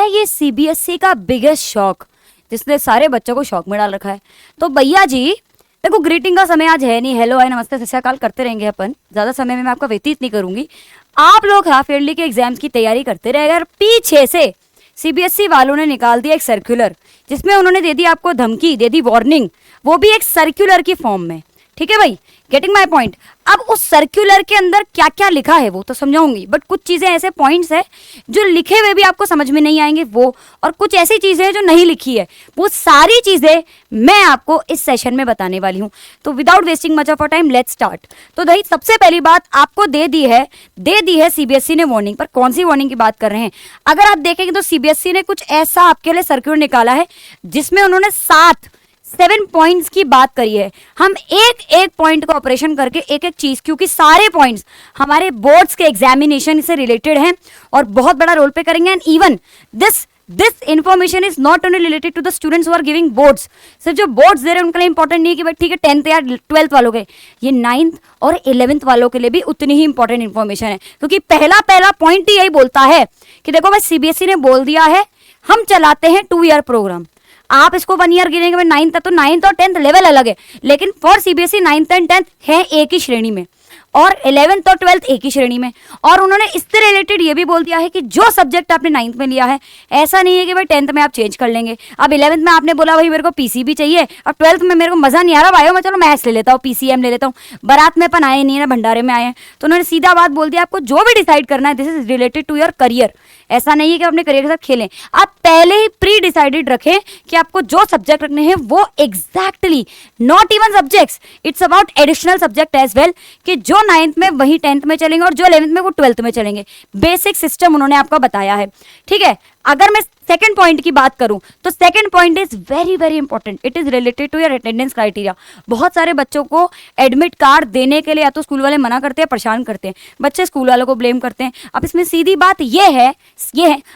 ये सीबीएसई का biggest shock जिसने सारे बच्चों को शॉक में डाल रखा है। तो भैया जी देखो, ग्रीटिंग का समय आज है नहीं, हेलो हाय नमस्ते सत श्री अकाल करते रहेंगे अपन, ज़्यादा समय में मैं आपका व्यतीत नहीं करूंगी। आप लोग हाफ ईयरली के एग्जाम्स की तैयारी करते रहे। अगर पीछे से सीबीएसई वालों ने निकाल दिया एक सर्कुलर जिसमें उन्होंने दे दी आपको धमकी, दे दी वार्निंग, वो भी एक सर्कुलर की फॉर्म में, ठीक है भाई, गेटिंग माई पॉइंट। अब उस सर्कुलर के अंदर क्या क्या लिखा है वो तो समझाऊंगी, बट कुछ चीज़ें ऐसे पॉइंट्स है जो लिखे हुए भी आपको समझ में नहीं आएंगे वो, और कुछ ऐसी चीज़ें हैं जो नहीं लिखी है, वो सारी चीज़ें मैं आपको इस सेशन में बताने वाली हूँ। तो without wasting much of time let's start. तो भाई सबसे पहली बात आपको दे दी है सीबीएसई ने वार्निंग। पर कौन सी वार्निंग की बात कर रहे हैं? अगर आप देखेंगे तो सीबीएसई ने कुछ ऐसा आपके लिए सर्कुलर निकाला है जिसमें उन्होंने 7 पॉइंट्स की बात करी है। हम एक एक पॉइंट को ऑपरेशन करके एक एक चीज, क्योंकि सारे पॉइंट्स हमारे बोर्ड्स के एग्जामिनेशन से रिलेटेड हैं और बहुत बड़ा रोल पे करेंगे। And even this information is not only related to the students who are giving boards. सिर्फ जो बोर्ड्स दे रहे हैं उनके लिए इंपॉर्टेंट नहीं है कि भाई ठीक है 10th या 12th वालों के, ये 9th और 11th वालों के लिए भी उतनी ही इंपॉर्टेंट इंफॉर्मेशन है, क्योंकि पहला पॉइंट ही यही बोलता है कि देखो भाई सीबीएसई ने बोल दिया है हम चलाते हैं 2 ईयर प्रोग्राम। आप इसको 1 ईयर गिनेंगे भाई 9th तक, तो 9th और 10th लेवल अलग है, लेकिन for CBSE 9th and 10th है एक ही श्रेणी में और 11th और 12th एक ही श्रेणी में। और उन्होंने इससे रिलेटेड ये भी बोल दिया है कि जो सब्जेक्ट आपने 9th में लिया है, ऐसा नहीं है कि भाई 10th में आप चेंज कर लेंगे। अब 11th में आपने बोला भाई मेरे को पीसीबी चाहिए, और 12th में मेरे को मजा नहीं आ रहा भाई, मैं चलो मैथ्स ले लेता हूँ, पीसीएम ले लेता हूँ। बारात में अपन आए नहीं है ना, भंडारे में आए हैं। तो उन्होंने सीधा बात बोल दिया आपको जो भी डिसाइड करना है this is related to your career. ऐसा नहीं है कि अपने करियर के साथ खेलें, आप पहले ही प्री डिसाइडेड रखें कि आपको जो सब्जेक्ट रखने हैं वो exactly, not even subjects, it's about additional subject as well, कि जो 9th में वही 10th में चलेंगे और जो 11th में वो 12th में चलेंगे। बेसिक सिस्टम उन्होंने आपको बताया है, ठीक है। अगर मैं सेकंड पॉइंट की बात करूं तो second point is very very important, it is related to your attendance criteria. बहुत सारे बच्चों को एडमिट कार्ड देने के लिए या तो स्कूल वाले मना करते हैं, परेशान करते हैं, बच्चे स्कूल वालों को ब्लेम करते हैं। अब इसमें सीधी बात ये है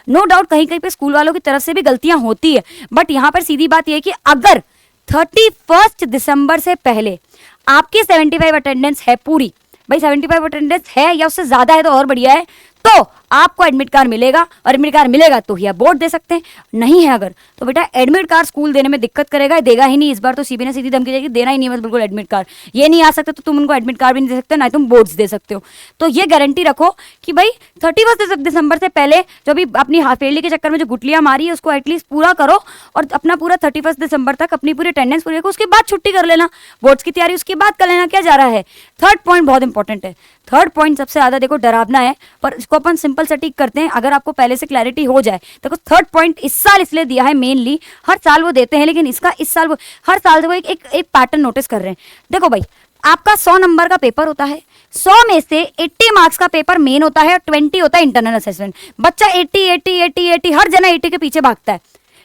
नो डाउट कहीं कहीं पे स्कूल वालों की तरफ से भी गलतियां होती है, बट यहाँ पर सीधी बात यह है कि अगर 31 दिसंबर से पहले आपकी 75 अटेंडेंस है पूरी, भाई 75 अटेंडेंस है या उससे ज्यादा है तो और बढ़िया है, तो आपको एडमिट कार्ड मिलेगा, और एडमिट कार्ड मिलेगा तो ही आप बोर्ड दे सकते हैं। नहीं है अगर तो बेटा एडमिट कार्ड स्कूल देने में दिक्कत करेगा, देगा ही नहीं। इस बार तो सीबी ने सीधी धमकी देगी देना ही नहीं है बिल्कुल एडमिट कार्ड, ये नहीं आ सकता तो तुम उनको एडमिट कार्ड भी नहीं दे सकते, ना तुम बोर्ड्स दे सकते हो। तो ये गारंटी रखो कि भाई 31 दिसंबर से पहले जो भी अपनी हाफ ईयरली के चक्कर में जो गुटलियां मारी है उसको एटलीस्ट पूरा करो, और अपना पूरा 31 दिसंबर तक अपनी पूरी अटेंडेंस पूरी रखो, उसके बाद छुट्टी कर लेना, बोर्ड्स की तैयारी उसके बाद कर लेना, क्या जा रहा है। थर्ड पॉइंट बहुत इंपॉर्टेंट है, थर्ड पॉइंट सबसे ज्यादा देखो डरावना है, पर इसको अपन सिंपल सटीक करते हैं अगर आपको पहले से क्लैरिटी हो जाए। देखो थर्ड पॉइंट इस साल इसलिए दिया है, मेनली हर साल वो देते हैं लेकिन इसका इस साल वो हर साल वो एक पैटर्न नोटिस कर रहे हैं। देखो भाई आपका 100 नंबर का पेपर होता है, 100 में से 80 मार्क्स का पेपर मेन होता है और 20 होता है इंटरनल असेसमेंट। बच्चा 80 हर जना 80 के पीछे भागता है।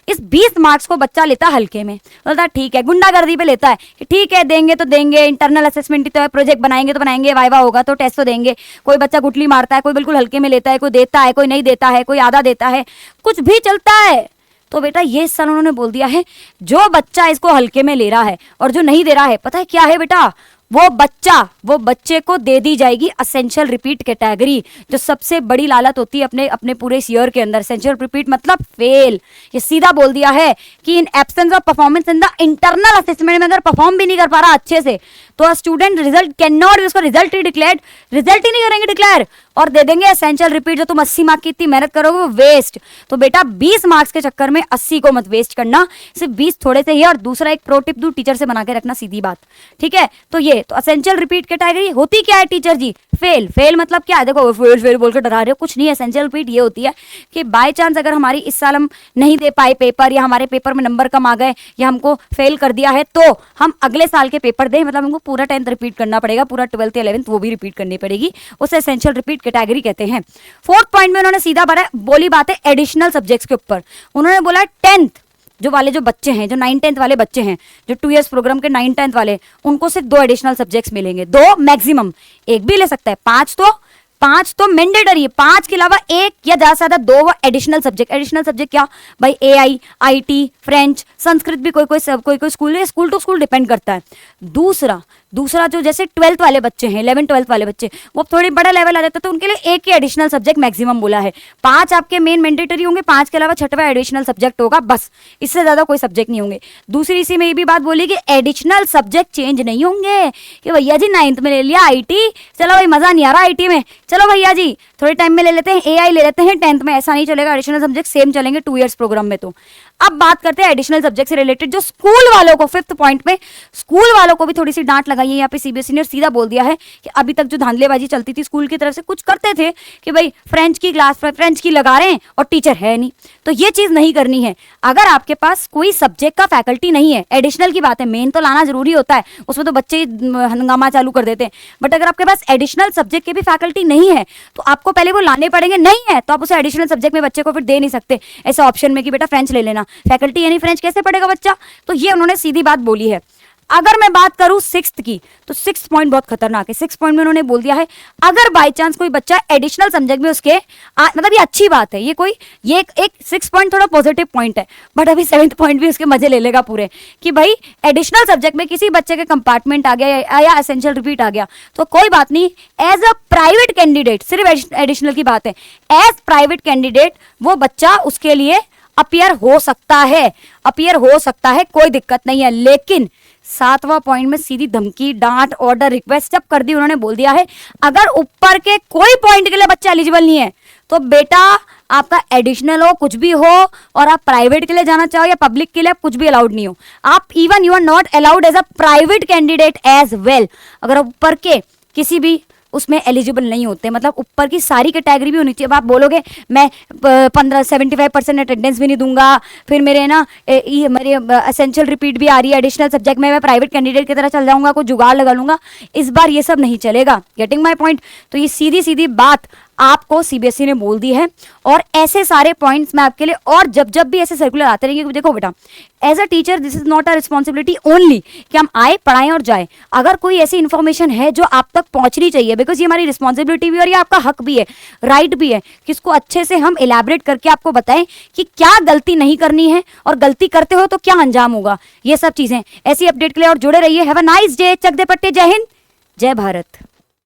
इस 20 मार्क्स को बच्चा लेता हल्के में, बोलता ठीक है, गुंडागर्दी पे लेता है कि ठीक है देंगे तो देंगे, इंटरनल असेसमेंट ही तो है, प्रोजेक्ट बनाएंगे तो बनाएंगे, वाइवा होगा तो टेस्ट तो देंगे। कोई बच्चा गुटली मारता है, कोई बिल्कुल हल्के में लेता है, कोई देता है, कोई नहीं देता है, कोई आधा देता है, कुछ भी चलता है। तो बेटा ये इस साल उन्होंने बोल दिया है जो बच्चा इसको हल्के में ले रहा है और जो नहीं दे रहा है, पता है क्या है बेटा, वो बच्चे को दे दी जाएगी असेंशियल रिपीट कैटेगरी, जो सबसे बड़ी लालत होती है अपने पूरे इस ईयर के अंदर। असेंशियल रिपीट मतलब फेल। ये सीधा बोल दिया है कि in absence of performance in the internal assessment में अगर परफॉर्म भी नहीं कर पा रहा अच्छे से तो स्टूडेंट रिजल्ट कैन नॉट, उसका रिजल्ट ही डिक्लेयर्ड, रिजल्ट ही नहीं करेंगे डिक्लेयर और दे देंगे असेंशियल रिपीट। जो तुम 80 मार्क की इतनी मेहनत करोगे वो वेस्ट। तो बेटा 20 मार्क्स के चक्कर में 80 को मत वेस्ट करना, सिर्फ 20 थोड़े से ही। और दूसरा एक प्रो टिप दूं, टीचर से बना के रखना, सीधी बात, ठीक है। तो ये तो असेंशियल रिपीट कैटेगरी होती क्या है टीचर जी, फेल मतलब क्या है, देखो फेल बोल के डरा रहे हो, कुछ नहीं है। एसेंशियल रिपीट ये होती है कि बाय चांस अगर हमारी इस साल हम नहीं दे पाए पेपर, या हमारे पेपर में नंबर कम आ गए, या हमको फेल कर दिया है, तो हम अगले साल के पेपर दें, मतलब हमको पूरा 10th रिपीट करना पड़ेगा, पूरा 12th या 11th वो भी रिपीट करनी पड़ेगी, उसे एसेंशियल रिपीट कैटेगरी कहते हैं। फोर्थ पॉइंट में उन्होंने सीधा बोली बात है एडिशनल सब्जेक्ट्स के ऊपर। उन्होंने बोला 10th जो बच्चे हैं, जो 9-10th वाले बच्चे हैं, जो 2 years प्रोग्राम के 9-10th वाले, उनको सिर्फ 2 एडिशनल सब्जेक्ट्स मिलेंगे, 2 मैक्सिमम, एक भी ले सकता है, 5 तो मैंडेटरी है, 5 के अलावा 1 या ज्यादा 2 एडिशनल सब्जेक्ट। एडिशनल सब्जेक्ट क्या भाई, AI, IT, फ्रेंच, संस्कृत भी कोई स्कूल टू स्कूल डिपेंड करता है। दूसरा दूसरा जो जैसे 12th वाले बच्चे हैं, 11th-12th वाले बच्चे, वो थोड़ी बड़ा लेवल आ जाता है तो उनके लिए एक ही एडिशनल सब्जेक्ट मैक्सिमम बोला है। 5 आपके मेन मैंडेटरी होंगे, 5 के अलावा छठवां एडिशनल सब्जेक्ट होगा, बस इससे ज्यादा कोई सब्जेक्ट नहीं होंगे। दूसरी इसी में ये भी बात बोली कि एडिशनल सब्जेक्ट चेंज नहीं होंगे कि भैया जी 9th में ले लिया आईटी, चलो भाई मजा नहीं आ रहा आईटी में, चलो भैया जी थोड़े टाइम में ले लेते हैं एआई ले लेते हैं 10th में, ऐसा नहीं चलेगा। एडिशनल सब्जेक्ट सेम चलेंगे 2 इयर्स प्रोग्राम में। तो अब बात करते हैं एडिशनल सब्जेक्ट से रिलेटेड जो स्कूल वालों को, 5th पॉइंट में स्कूल वालों को भी थोड़ी सी डांट लगाई है यहाँ पे सीबीएसई ने, सीधा बोल दिया है कि अभी तक जो धांधलेबाजी चलती थी स्कूल की तरफ से, कुछ करते थे कि भाई फ्रेंच की क्लास पर फ्रेंच की लगा रहे हैं और टीचर है नहीं, तो ये चीज नहीं करनी है। अगर आपके पास कोई सब्जेक्ट का फैकल्टी नहीं है, एडिशनल की बात है, मेन तो लाना जरूरी होता है, उसमें तो बच्चे हंगामा चालू कर देते हैं, बट अगर आपके पास एडिशनल सब्जेक्ट के भी फैकल्टी नहीं है तो आपको पहले वो लाने पड़ेंगे, नहीं है तो आप उसे एडिशनल सब्जेक्ट में बच्चे को फिर दे नहीं सकते ऐसे ऑप्शन में कि बेटा फ्रेंच ले लेना, फैकल्टी यानी फ्रेंच कैसे पढ़ेगा बच्चा। तो ये उन्होंने सीधी बात बोली है। अगर मैं बात करूं 6th की, तो 6th पॉइंट बहुत खतरनाक है। 6th पॉइंट में उन्होंने बोल दिया है अगर बाय चांस कोई बच्चा एडिशनल सब्जेक्ट में उसके मतलब ये अच्छी बात है, ये एक 6th पॉइंट थोड़ा पॉजिटिव पॉइंट है, बट अभी 7th पॉइंट भी उसके मजे ले लेगा पूरे कि भाई एडिशनल सब्जेक्ट में किसी बच्चे के कंपार्टमेंट आ गया या एसेंशियल रिपीट आ गया तो कोई बात नहीं, एज अ प्राइवेट कैंडिडेट, सिर्फ एडिशनल की बात है, एज प्राइवेट कैंडिडेट वो बच्चा उसके लिए अपीयर हो सकता है, कोई दिक्कत नहीं है। लेकिन 7वां पॉइंट में सीधी धमकी, डांट, ऑर्डर, रिक्वेस्ट सब कर दी उन्होंने, बोल दिया है अगर ऊपर के कोई पॉइंट के लिए बच्चा एलिजिबल नहीं है तो बेटा आपका एडिशनल हो कुछ भी हो और आप प्राइवेट के लिए जाना चाहो या पब्लिक के लिए, आप कुछ भी अलाउड नहीं हो, आप even you are not allowed as a private candidate as well. अगर ऊपर के किसी भी उसमें एलिजिबल नहीं होते, मतलब ऊपर की सारी कैटेगरी भी होनी चाहिए। अब आप बोलोगे मैं 75% अटेंडेंस भी नहीं दूंगा, फिर मेरे मेरे एसेंशियल रिपीट भी आ रही है एडिशनल सब्जेक्ट में, मैं प्राइवेट कैंडिडेट की तरह चल जाऊंगा, कुछ जुगाड़ लगा लूंगा, इस बार ये सब नहीं चलेगा। Getting my point. तो ये सीधी सीधी बात आपको सीबीएसई ने बोल दी है और ऐसे सारे पॉइंट्स मैं आपके लिए और जब भी ऐसे सर्कुलर आते रहेंगे, देखो बेटा as a teacher this is not a responsibility only कि हम आए पढ़ाएं और जाए। अगर कोई ऐसी इन्फॉर्मेशन है जो आप तक पहुंचनी चाहिए, बिकॉज ये हमारी रिस्पॉन्सिबिलिटी भी और ये आपका हक भी है, राइट भी है कि इसको अच्छे से हम इलैबोरेट करके आपको बताएं कि क्या गलती नहीं करनी है और गलती करते हो तो क्या अंजाम होगा, ये सब चीजें। ऐसी अपडेट के लिए और जुड़े रहिए। Have a nice day. चक दे पट्टे। जय हिंद, जय भारत।